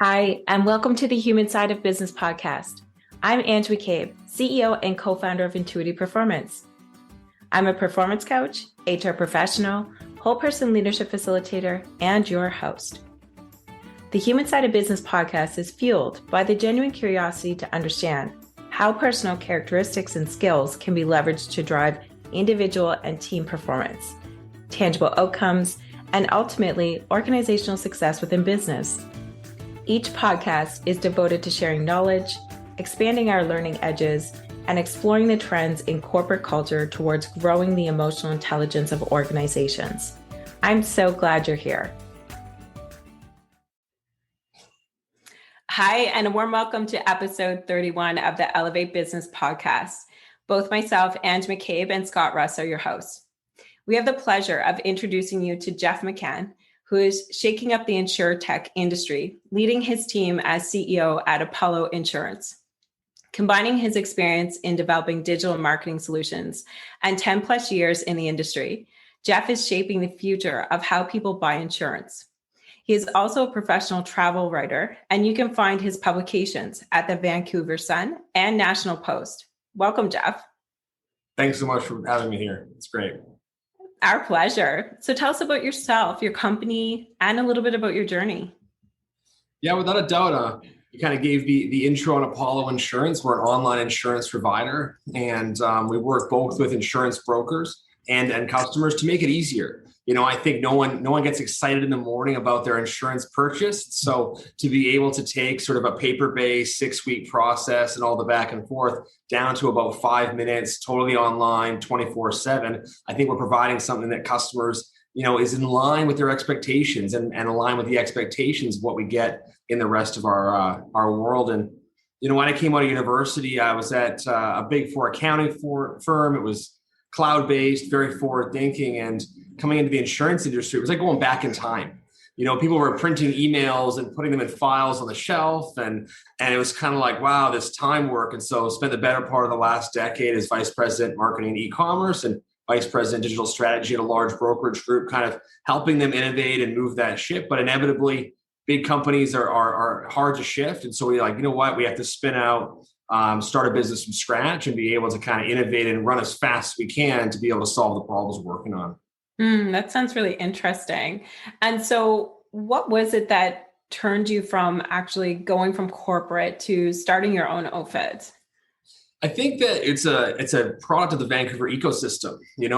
Hi, and welcome to the Human Side of Business podcast. I'm Jeff McCann, CEO and co-founder of Intuitive Performance. I'm a performance coach, HR professional, whole person leadership facilitator, and your host. The Human Side of Business podcast is fueled by the genuine curiosity to understand how personal characteristics and skills can be leveraged to drive individual and team performance, tangible outcomes, and ultimately organizational success within business. Each podcast is devoted to sharing knowledge, expanding our learning edges, and exploring the trends in corporate culture towards growing the emotional intelligence of organizations. I'm so glad you're here. Hi, and a warm welcome to episode 31 of the Elevate Business podcast. Both myself, Jeff McCann, and Scott Russ are your hosts. We have the pleasure of introducing you to Jeff McCann, who is shaking up the insurtech industry, leading his team as CEO at Apollo Insurance. Combining his experience in developing digital marketing solutions and 10 plus years in the industry, Jeff is shaping the future of how people buy insurance. He is also a professional travel writer, and you can find his publications at the Vancouver Sun and National Post. Welcome, Jeff. Thanks so much for having me here. It's great. Our pleasure. So tell us about yourself, your company, and a little bit about your journey. Yeah, without a doubt, you kind of gave the intro on Apollo Insurance. We're an online insurance provider, and we work both with insurance brokers and customers to make it easier. You know, I think no one gets excited in the morning about their insurance purchase. So to be able to take sort of a paper-based 6-week process and all the back and forth down to about 5 minutes, totally online, 24/7, I think we're providing something that customers, is in line with their expectations and align with the expectations of what we get in the rest of our world. And, when I came out of university, I was at a big four accounting firm. It was cloud-based, very forward-thinking, and coming into the insurance industry, it was like going back in time. People were printing emails and putting them in files on the shelf, and it was kind of like, wow, this time work. And so spent the better part of the last decade as vice president marketing and e-commerce and vice president digital strategy at a large brokerage group, kind of helping them innovate and move that ship. But inevitably, big companies are hard to shift. And so we we have to spin out, start a business from scratch and be able to kind of innovate and run as fast as we can to be able to solve the problems we're working on. That sounds really interesting. And so what was it that turned you from actually going from corporate to starting your own outfit? I think that it's a product of the Vancouver ecosystem. We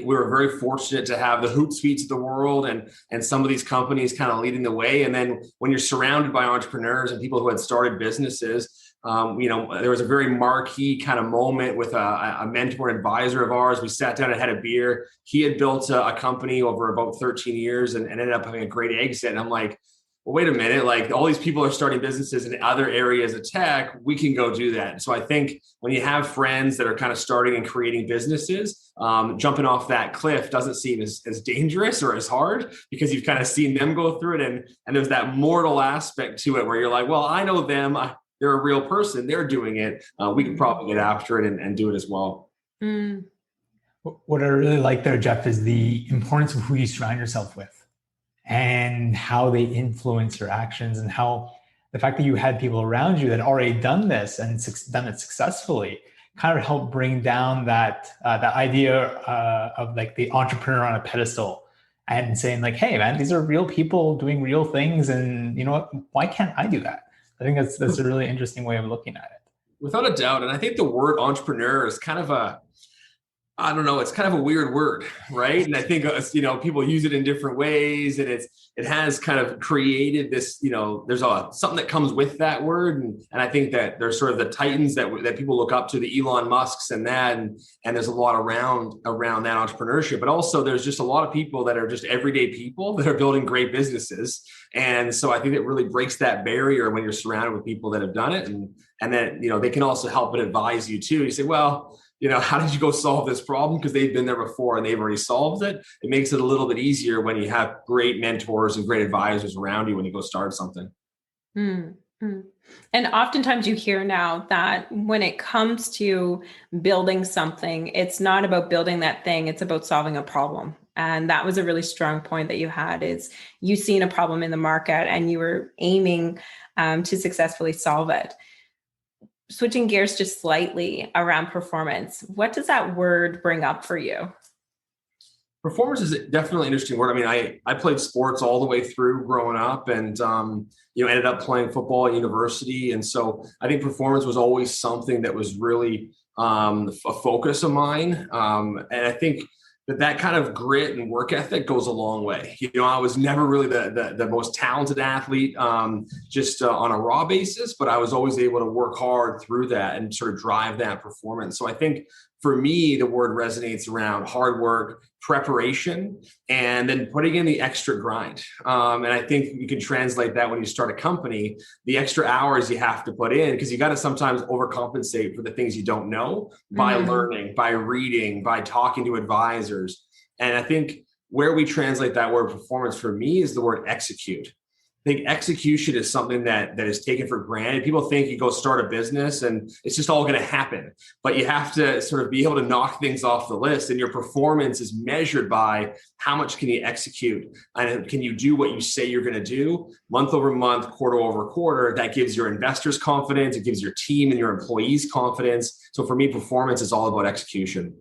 were very fortunate to have the Hootsuites of the world and some of these companies kind of leading the way. And then when you're surrounded by entrepreneurs and people who had started businesses, there was a very marquee kind of moment with a mentor advisor of ours. We sat down and had a beer. He had built a company over about 13 years and ended up having a great exit. And I'm like, well, wait a minute, like all these people are starting businesses in other areas of tech, we can go do that. And so I think when you have friends that are kind of starting and creating businesses, jumping off that cliff doesn't seem as dangerous or as hard because you've kind of seen them go through it. And there's that mortal aspect to it where you're like, well, I know them. They're a real person. They're doing it. We can probably get after it and do it as well. Mm. What I really like there, Jeff, is the importance of who you surround yourself with and how they influence your actions, and how the fact that you had people around you that already done this and done it successfully kind of helped bring down that idea of like the entrepreneur on a pedestal and saying like, hey man, these are real people doing real things. And you know what, why can't I do that? I think that's a really interesting way of looking at it. Without a doubt. And I think the word entrepreneur is kind of it's kind of a weird word, right? And I think, people use it in different ways, and it has kind of created this, there's something that comes with that word. And I think that there's sort of the titans that people look up to, the Elon Musks and that, and there's a lot around that entrepreneurship, but also there's just a lot of people that are just everyday people that are building great businesses. And so I think it really breaks that barrier when you're surrounded with people that have done it. And then, they can also help and advise you too. You say, well, how did you go solve this problem? Because they've been there before and they've already solved it. It makes it a little bit easier when you have great mentors and great advisors around you when you go start something. Mm-hmm. And oftentimes you hear now that when it comes to building something, it's not about building that thing, it's about solving a problem. And that was a really strong point that you had, is you seen a problem in the market and you were aiming to successfully solve it. Switching gears just slightly around performance, what does that word bring up for you? Performance is definitely an interesting word. I mean, I played sports all the way through growing up, and ended up playing football at university. And so I think performance was always something that was really a focus of mine. And I think that kind of grit and work ethic goes a long way. I was never really the most talented athlete, just on a raw basis, but I was always able to work hard through that and sort of drive that performance. So I think for me, the word resonates around hard work, preparation, and then putting in the extra grind. And I think you can translate that when you start a company, the extra hours you have to put in, because you got to sometimes overcompensate for the things you don't know by learning, by reading, by talking to advisors. And I think where we translate that word performance for me is the word execute. I think execution is something that is taken for granted. People think you go start a business and it's just all going to happen, but you have to sort of be able to knock things off the list, and your performance is measured by how much can you execute, and can you do what you say you're going to do month over month, quarter over quarter. That gives your investors confidence. It gives your team and your employees confidence. So for me, performance is all about execution.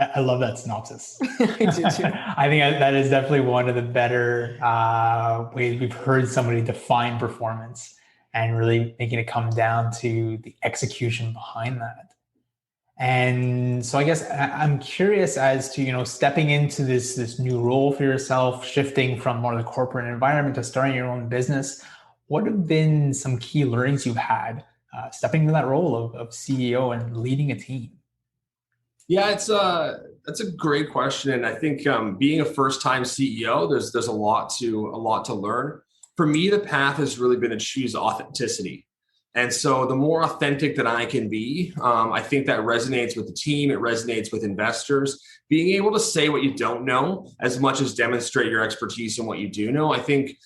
I love that synopsis. I do too. I think that is definitely one of the better ways we've heard somebody define performance, and really making it come down to the execution behind that. And so I guess I'm curious as to, stepping into this new role for yourself, shifting from more of the corporate environment to starting your own business. What have been some key learnings you've had stepping into that role of CEO and leading a team? Yeah, that's a great question, and I think being a first-time CEO, there's a lot to learn. For me, the path has really been to choose authenticity, and so the more authentic that I can be, I think that resonates with the team. It resonates with investors. Being able to say what you don't know, as much as demonstrate your expertise in what you do know, I think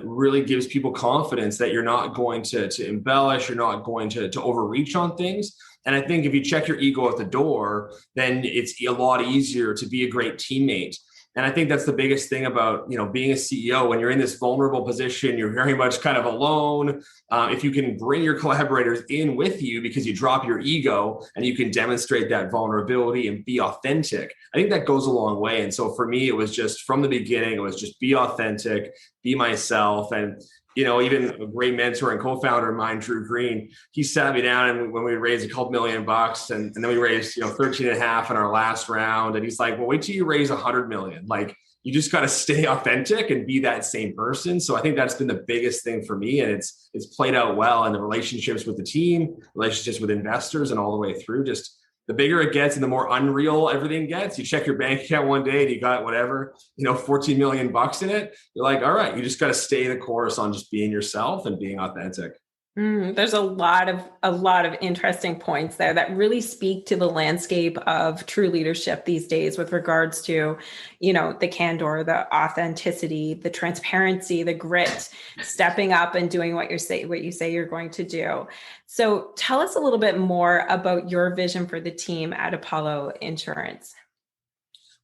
really gives people confidence that you're not going to embellish, you're not going to overreach on things. And I think if you check your ego at the door, then it's a lot easier to be a great teammate. And I think that's the biggest thing about, being a CEO. When you're in this vulnerable position, you're very much kind of alone. If you can bring your collaborators in with you because you drop your ego and you can demonstrate that vulnerability and be authentic, I think that goes a long way. And so for me, it was just from the beginning, it was just be authentic, be myself. And even a great mentor and co-founder of mine, Drew Green, he sat me down, and when we raised a couple $1 million and then we raised, 13 and a half in our last round. And he's like, well, wait till you raise 100 million. Like, you just got to stay authentic and be that same person. So I think that's been the biggest thing for me. And it's played out well in the relationships with the team, relationships with investors, and all the way through. Just the bigger it gets and the more unreal everything gets. You check your bank account one day and you got whatever, $14 million in it. You're like, all right, you just got to stay the course on just being yourself and being authentic. There's a lot of interesting points there that really speak to the landscape of true leadership these days, with regards to, the candor, the authenticity, the transparency, the grit, stepping up and doing what you say you're going to do. So tell us a little bit more about your vision for the team at Apollo Insurance.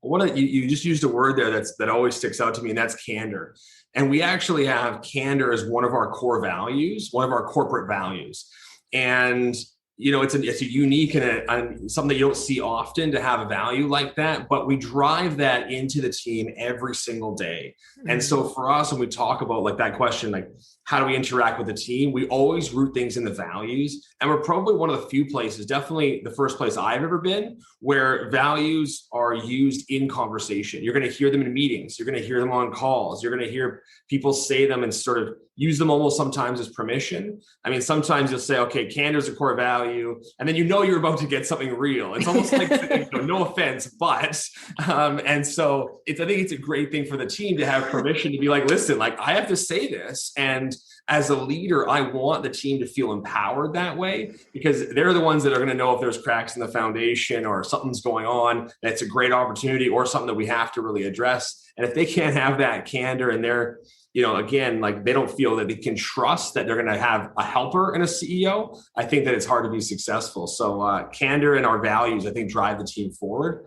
You just used a word there that always sticks out to me, and that's candor. And we actually have candor as one of our core values, one of our corporate values. And it's a unique and something that you don't see often, to have a value like that, but we drive that into the team every single day. Mm-hmm. And so for us, when we talk about like that question, like how do we interact with the team, we always root things in the values. And we're probably one of the few places, definitely the first place I've ever been, where values are used in conversation. You're going to hear them in meetings. You're going to hear them on calls. You're going to hear people say them and sort of use them almost sometimes as permission. I mean, sometimes you'll say, okay, candor is a core value, and then you're about to get something real. It's almost like, no offense, but, and so I think it's a great thing for the team to have permission to be like, listen, like I have to say this, and as a leader, I want the team to feel empowered that way, because they're the ones that are going to know if there's cracks in the foundation or something's going on that's a great opportunity or something that we have to really address. And if they can't have that candor and they're, again, like they don't feel that they can trust that they're going to have a helper and a CEO, I think that it's hard to be successful. So candor and our values, I think, drive the team forward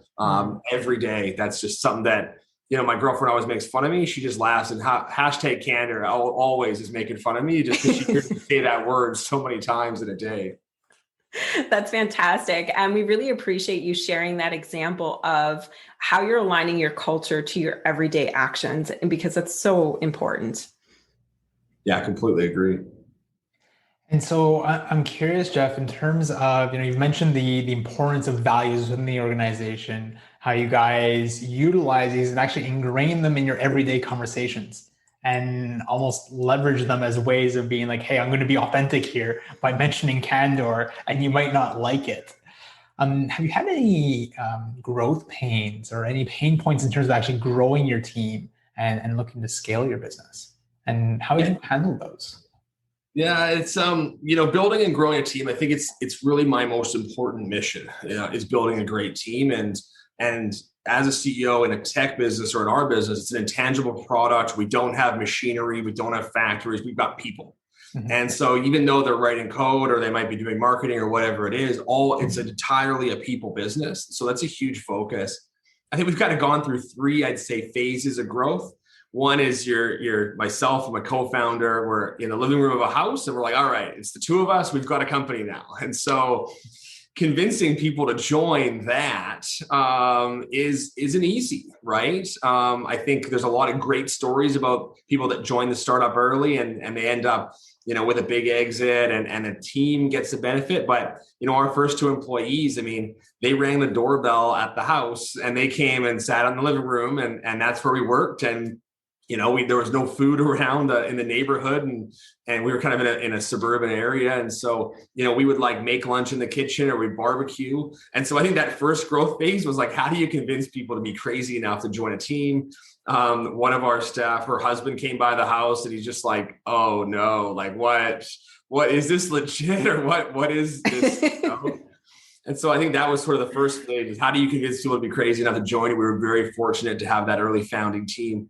every day. That's just something that, my girlfriend always makes fun of me. She just laughs, and hashtag candor always is making fun of me just because she hears me say that word so many times in a day. That's fantastic. And we really appreciate you sharing that example of how you're aligning your culture to your everyday actions, and because that's so important. Yeah, I completely agree. And so I'm curious, Jeff, in terms of, you've mentioned the importance of values within the organization, how you guys utilize these and actually ingrain them in your everyday conversations and almost leverage them as ways of being like, hey, I'm going to be authentic here by mentioning candor, and you might not like it. Have you had any growth pains or any pain points in terms of actually growing your team and looking to scale your business? And how would you handle those? Yeah, it's building and growing a team. I think it's really my most important mission, is building a great team. And as a CEO in a tech business or in our business, it's an intangible product. We don't have machinery, we don't have factories, we've got people. Mm-hmm. And so even though they're writing code or they might be doing marketing or whatever it is, it's entirely a people business. So that's a huge focus. I think we've kind of gone through 3, I'd say, phases of growth. One is you're myself and my co-founder. We're in the living room of a house and we're like, all right, it's the 2 of us. We've got a company now. And so convincing people to join that isn't easy, right? I think there's a lot of great stories about people that join the startup early and they end up, with a big exit and the team gets the benefit. But, our first 2 employees, they rang the doorbell at the house and they came and sat in the living room and that's where we worked. And there was no food around in the neighborhood, and we were kind of in a suburban area. And so, we would like make lunch in the kitchen or we barbecue. And so I think that first growth phase was like, how do you convince people to be crazy enough to join a team? One of our staff, her husband came by the house and he's just like, oh no, like what is this legit or what is this? And so I think that was sort of the first phase, is how do you convince people to be crazy enough to join? We were very fortunate to have that early founding team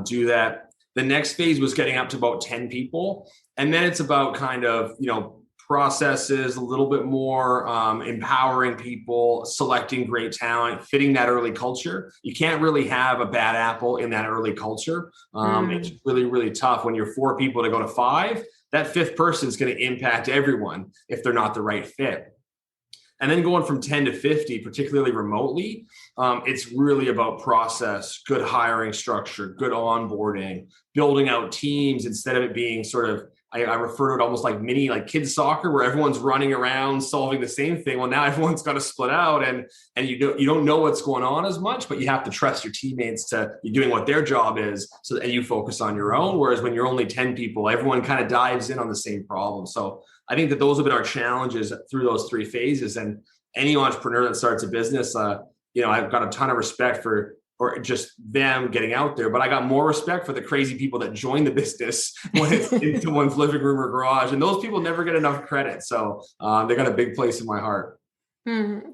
do that. The next phase was getting up to about 10 people. And then it's about kind of, processes, a little bit more empowering people, selecting great talent, fitting that early culture. You can't really have a bad apple in that early culture. It's really, really tough when you're 4 people to go to 5. That 5th person is going to impact everyone if they're not the right fit. And then going from 10 to 50, particularly remotely, it's really about process, good hiring structure, good onboarding, building out teams instead of it being sort of, I refer to it almost like mini, like kids soccer, where everyone's running around solving the same thing. Well, now everyone's got to split out and you don't know what's going on as much, but you have to trust your teammates to be doing what their job is so that you focus on your own. Whereas when you're only 10 people, everyone kind of dives in on the same problem. So I think that those have been our challenges through those 3 phases. And any entrepreneur that starts a business, I've got a ton of respect for just them getting out there, but I got more respect for the crazy people that join the business when it's in someone's living room or garage. And those people never get enough credit. So they got a big place in my heart.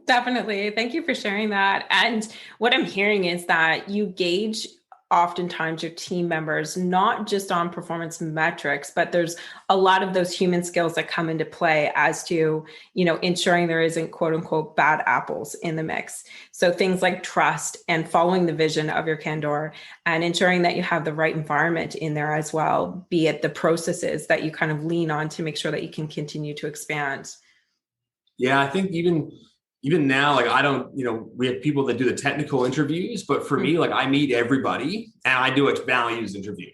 Definitely. Thank you for sharing that. And what I'm hearing is that you gauge oftentimes your team members, not just on performance metrics, but there's a lot of those human skills that come into play as to, ensuring there isn't quote unquote bad apples in the mix. So things like trust and following the vision of your candor and ensuring that you have the right environment in there as well, be it the processes that you kind of lean on to make sure that you can continue to expand. Yeah, I think even now, like I don't, we have people that do the technical interviews, but for me, like I meet everybody and I do a values interview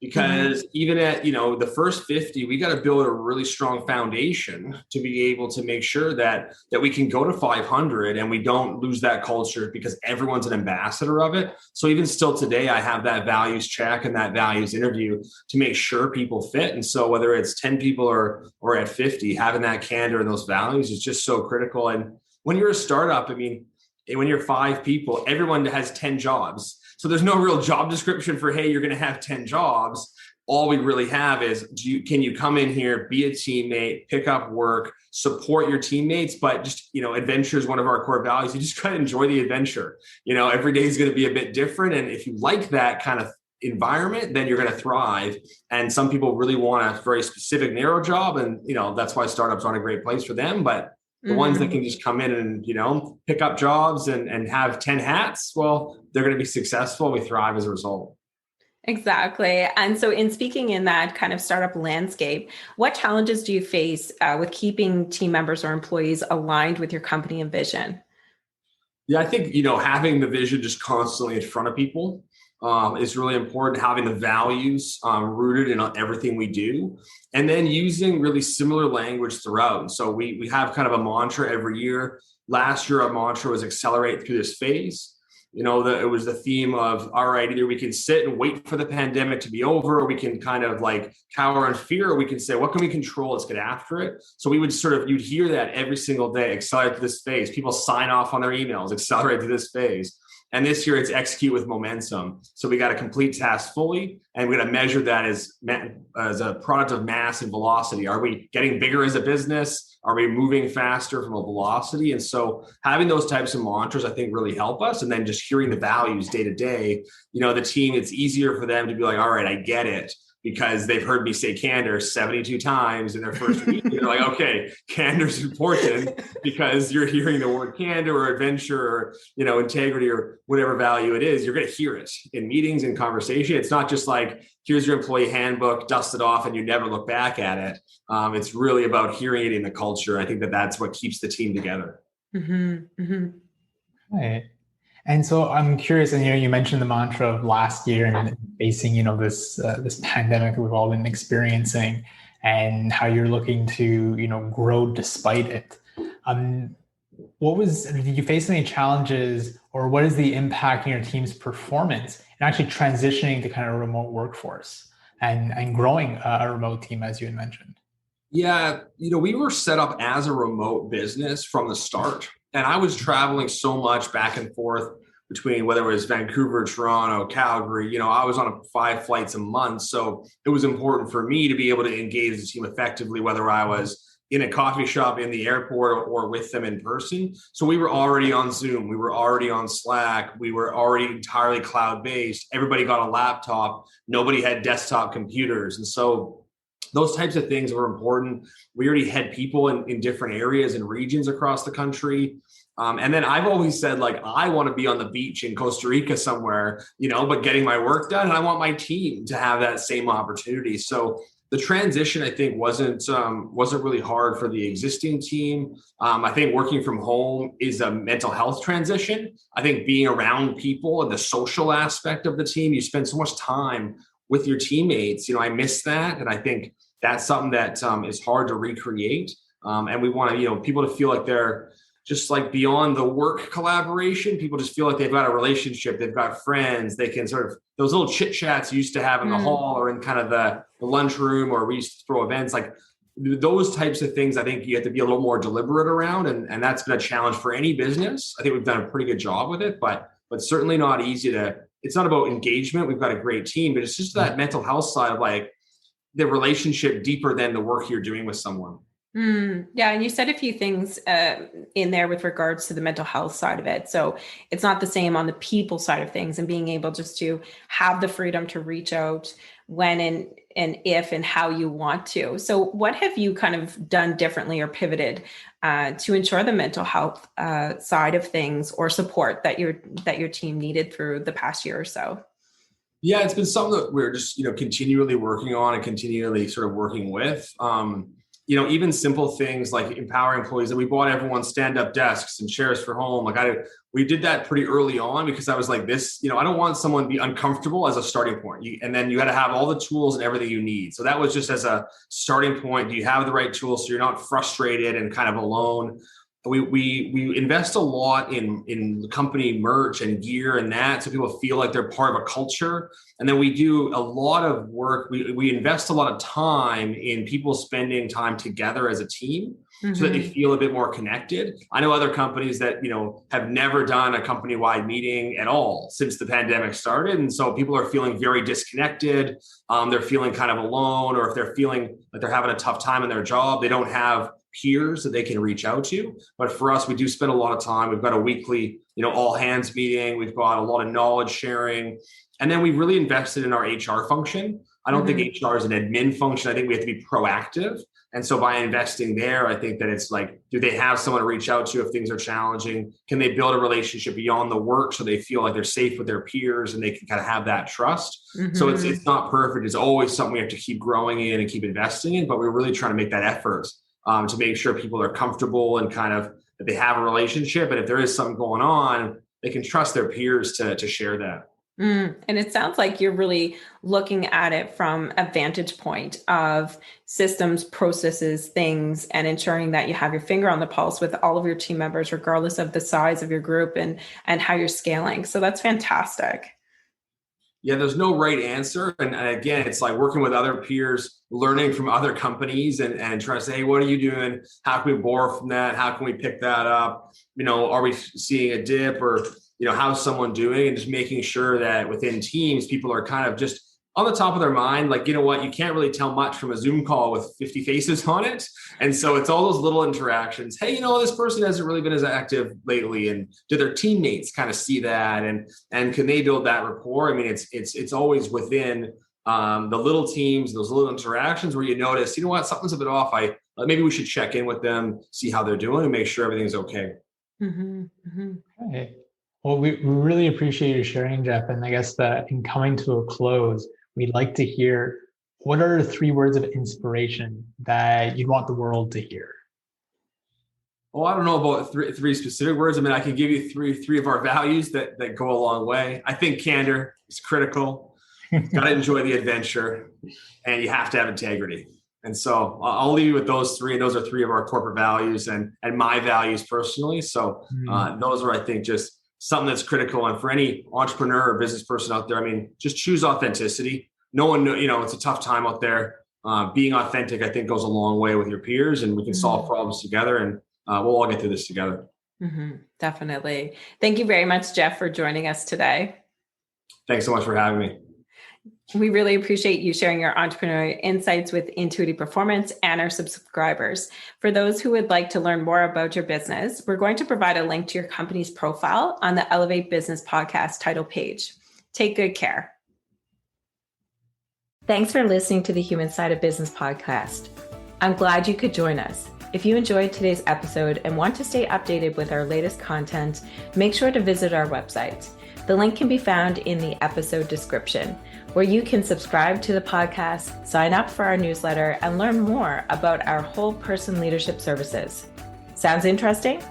because even at, the first 50, we got to build a really strong foundation to be able to make sure that we can go to 500 and we don't lose that culture because everyone's an ambassador of it. So even still today, I have that values check and that values interview to make sure people fit. And so whether it's 10 people or at 50, having that candor and those values is just so critical. And when you're a startup, when you're 5 people, everyone has 10 jobs. So there's no real job description for, hey, you're going to have 10 jobs. all we really have is, can you come in here, be a teammate, pick up work, support your teammates, but just, adventure is one of our core values. You just kind of enjoy the adventure. Every day is going to be a bit different. And if you like that kind of environment, then you're going to thrive. And some people really want a very specific, narrow job. And, that's why startups aren't a great place for them. But the ones that can just come in and, pick up jobs and have 10 hats, well, they're going to be successful. We thrive as a result. Exactly. And so in speaking in that kind of startup landscape, what challenges do you face with keeping team members or employees aligned with your company and vision? Yeah, I think, having the vision just constantly in front of people is really important. Having the values rooted in everything we do, and then using really similar language throughout. And so we have kind of a mantra every year. Last year, our mantra was accelerate through this phase. It was the theme of, all right, either we can sit and wait for the pandemic to be over, or we can kind of like cower in fear, or we can say, what can we control? Let's get after it. So we would you'd hear that every single day, accelerate to this phase. People sign off on their emails, accelerate to this phase. And this year it's execute with momentum. So we got to complete tasks fully, and we're going to measure that as a product of mass and velocity. Are we getting bigger as a business? Are we moving faster from a velocity? And so having those types of mantras, I think, really help us. And then just hearing the values day to day, the team, it's easier for them to be like, all right, I get it, because they've heard me say candor 72 times in their first week. They're like, okay, candor's important because you're hearing the word candor or adventure or, integrity or whatever value it is. You're going to hear it in meetings and conversation. It's not just like, here's your employee handbook, dust it off, and you never look back at it. It's really about hearing it in the culture. I think that's what keeps the team together. Mm-hmm. Mm-hmm. Right. And so I'm curious, and you mentioned the mantra of last year and facing, this pandemic we've all been experiencing, and how you're looking to, grow despite it. Did you face any challenges, or what is the impact in your team's performance in actually transitioning to kind of a remote workforce and growing a remote team, as you had mentioned? Yeah, we were set up as a remote business from the start. And I was traveling so much back and forth between whether it was Vancouver, Toronto, Calgary. I was on 5 flights a month. So it was important for me to be able to engage the team effectively, whether I was in a coffee shop, in the airport, or with them in person. So we were already on Zoom. We were already on Slack. We were already entirely cloud-based. Everybody got a laptop. Nobody had desktop computers. And so those types of things were important. We already had people in different areas and regions across the country. And then I've always said, like, I want to be on the beach in Costa Rica somewhere, but getting my work done. And I want my team to have that same opportunity. So the transition, I think, wasn't really hard for the existing team. I think working from home is a mental health transition. I think being around people and the social aspect of the team, you spend so much time with your teammates. I miss that. And I think that's something that is hard to recreate. And we want to, people to feel like they're just like beyond the work collaboration. People just feel like they've got a relationship, they've got friends, they can sort of, those little chit chats you used to have in the hall or in kind of the lunchroom, or we used to throw events, like those types of things. I think you have to be a little more deliberate around. And that's been a challenge for any business. I think we've done a pretty good job with it, but certainly not easy it's not about engagement. We've got a great team, but it's just that mental health side of like the relationship deeper than the work you're doing with someone. Yeah. And you said a few things in there with regards to the mental health side of it. So it's not the same on the people side of things, and being able just to have the freedom to reach out when and if and how you want to. So what have you kind of done differently or pivoted to ensure the mental health side of things, or support that your team needed through the past year or so? Yeah, it's been something that we're just, continually working on and continually sort of working with. Even simple things like empowering employees. That we bought everyone stand-up desks and chairs for home. We did that pretty early on, because I was like, this, I don't want someone to be uncomfortable as a starting point. And then you got to have all the tools and everything you need. So that was just as a starting point. Do you have the right tools so you're not frustrated and kind of alone? We invest a lot in company merch and gear and that, so people feel like they're part of a culture. And then we do a lot of work. We invest a lot of time in people spending time together as a team. so that they feel a bit more connected. I know other companies that, have never done a company-wide meeting at all since the pandemic started. And so people are feeling very disconnected. They're feeling kind of alone, or if they're feeling like they're having a tough time in their job, they don't have peers that they can reach out to. But for us, we do spend a lot of time. We've got a weekly, all hands meeting. We've got a lot of knowledge sharing. And then we've really invested in our HR function. I don't think HR is an admin function. I think we have to be proactive. And so by investing there, I think that it's like, do they have someone to reach out to if things are challenging? Can they build a relationship beyond the work so they feel like they're safe with their peers and they can kind of have that trust? So it's not perfect. It's always something we have to keep growing in and keep investing in, but we're really trying to make that effort to make sure people are comfortable and kind of that they have a relationship. And if there is something going on, they can trust their peers to share that. And it sounds like you're really looking at it from a vantage point of systems, processes, things, and ensuring that you have your finger on the pulse with all of your team members, regardless of the size of your group and how you're scaling. So that's fantastic. Yeah, there's no right answer. And again, it's like working with other peers, learning from other companies and trying to say, hey, what are you doing? How can we borrow from that? How can we pick that up? Are we seeing a dip or how's someone doing, and just making sure that within teams, people are kind of just on the top of their mind. Like, you can't really tell much from a Zoom call with 50 faces on it. And so it's all those little interactions. Hey, this person hasn't really been as active lately. And do their teammates kind of see that? And can they build that rapport? I mean, it's always within the little teams, those little interactions where you notice, something's a bit off. Maybe we should check in with them, see how they're doing and make sure everything's okay. Okay. Well, we really appreciate you sharing, Jeff. And I guess that in coming to a close, we'd like to hear, what are 3 words of inspiration that you'd want the world to hear? Well, I don't know about three specific words. I mean, I can give you three of our values that go a long way. I think candor is critical. You've got to enjoy the adventure, and you have to have integrity. And so I'll leave you with those 3. And those are 3 of our corporate values and my values personally. So those are, I think, just something that's critical. And for any entrepreneur or business person out there, I mean, just choose authenticity. No one, it's a tough time out there. Being authentic, I think, goes a long way with your peers, and we can solve problems together, and we'll all get through this together. Definitely. Thank you very much, Jeff, for joining us today. Thanks so much for having me. We really appreciate you sharing your entrepreneurial insights with Intuity Performance and our subscribers. For those who would like to learn more about your business, we're going to provide a link to your company's profile on the Elevate Business Podcast title page. Take good care. Thanks for listening to the Human Side of Business podcast. I'm glad you could join us. If you enjoyed today's episode and want to stay updated with our latest content, make sure to visit our website. The link can be found in the episode description, where you can subscribe to the podcast, sign up for our newsletter, and learn more about our whole person leadership services. Sounds interesting?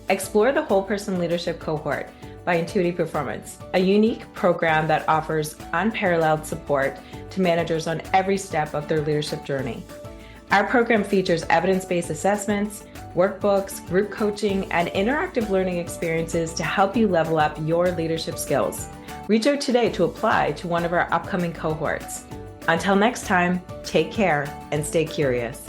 Explore the Whole Person Leadership Cohort by Intuity Performance, a unique program that offers unparalleled support to managers on every step of their leadership journey. Our program features evidence-based assessments, workbooks, group coaching, and interactive learning experiences to help you level up your leadership skills. Reach out today to apply to one of our upcoming cohorts. Until next time, take care and stay curious.